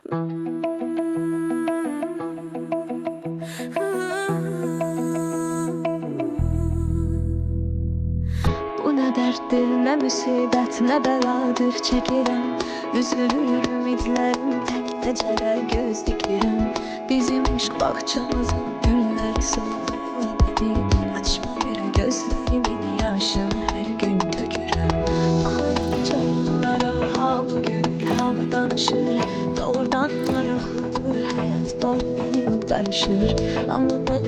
Bu ne derttir, ne musibet, ne beladır çekirəm. Üzülür ümidlərim, tək əcələ göz dikirəm. Bizim eşq bağçamızın gülləri soldu. Açma görə gözlərimin yaşım hər gün tökürəm. Canlara hal görür, hal danışır. Doğrudan maraqlıdır, həyat doymayıb qarışır. Amma mən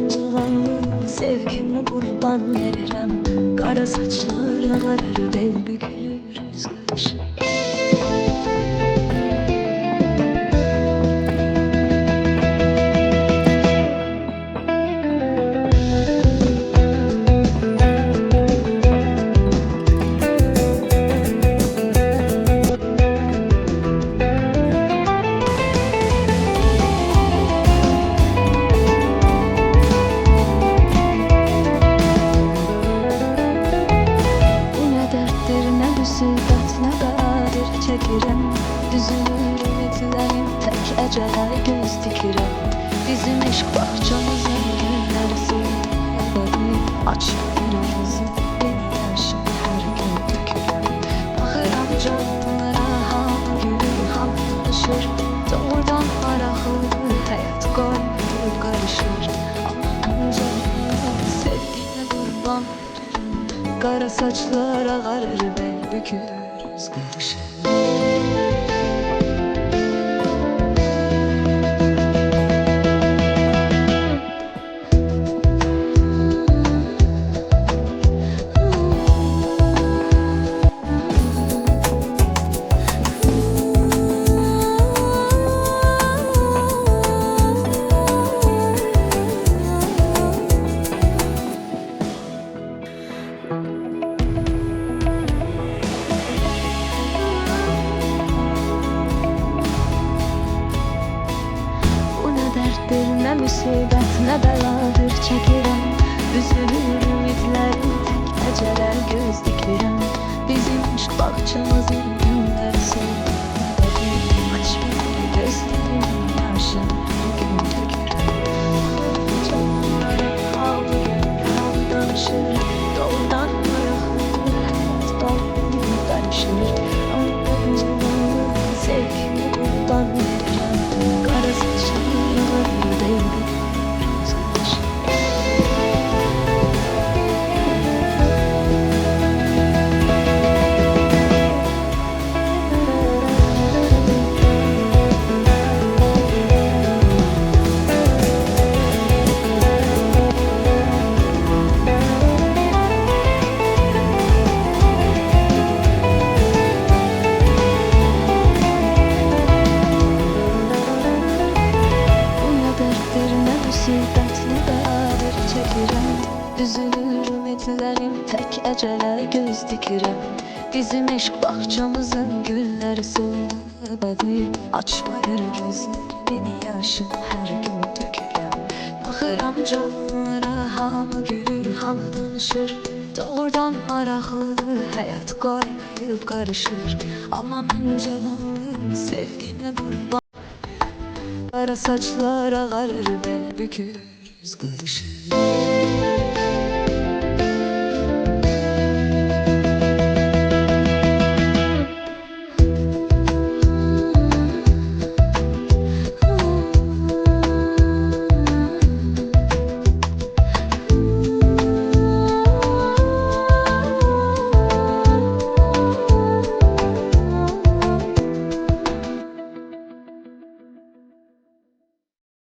sevgimi qurban verirəm. Qara saçlar ağarır, bel bükülür, üz qarışır. Müsibət nə bəladır çəkirəm. Düzülür ümidlərim, tək əcələ göz dikirəm. Bizim eşq bağçamızın gülləri soldu. Açmayın ağzı, beni yaşım hər gün tökürəm. Baxıram canlara, hamı gülür, hamı danışır. Doğrudan maraqlıdır, həyat qoymayıb qarışır. Amma ancaq sevgine qurban verirəm. Qara saçlar ağarır, bel bükülür, üz qarışır. Ne musibet, ne beladır çekirəm. Üzülür ümidlərim, tək əcələ göz dikirəm. Bizim eşq bağçamızın gülləri soldu. Açmır gözlərim, yaşım hər gün tökürəm. Canlara hal görür, hal danışır. Doğrudan maraqlıdır, həyat doymayıb qarışır. Amma sevgimi qurban verirəm. Qara saçlarına müsibət nə bəladır çəkirəm. Düzülür ümidlərim, tək əcələ göz dikirəm. Bizim eşq bağçamızın gülləri soldu. Açmayır gözlərini, yaşım hər gün tökürəm. Baxıram canlara, hamı gülür, hamı danışır. Doğrudan maraqlıdır, həyat qoymayıb qarışır. Amma mən canımı sevgine qurban. Qara saçlar ağarır, bel bükülür, üz qarışır.